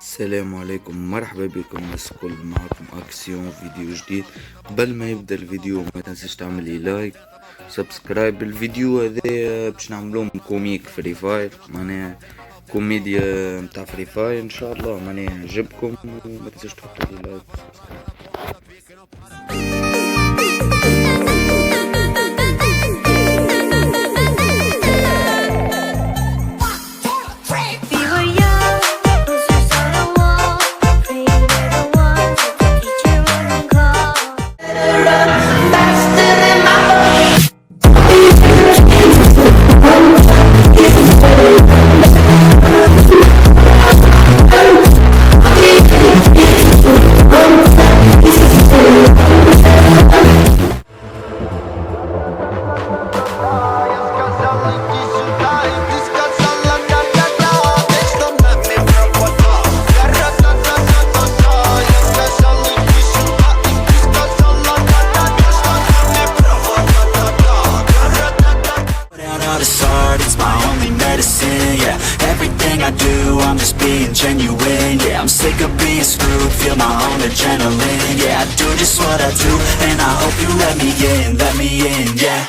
السلام عليكم، مرحبا بكم الناس الكل. معكم اكسيون فيديو جديد. قبل ما يبدا الفيديو ما تنسيش تعمل لي لايك سبسكرايب. الفيديو هذا باش نعملوه كوميك فري فاير، معناها كوميديا متاع فري فاير. ان شاء الله معناها يعجبكم، وما تنسوش تحطوا لي لايك. It's my only medicine, yeah. Everything I do, I'm just being genuine, yeah. I'm sick of being screwed, feel my own adrenaline, yeah. I do just what I do, and I hope you let me in, yeah.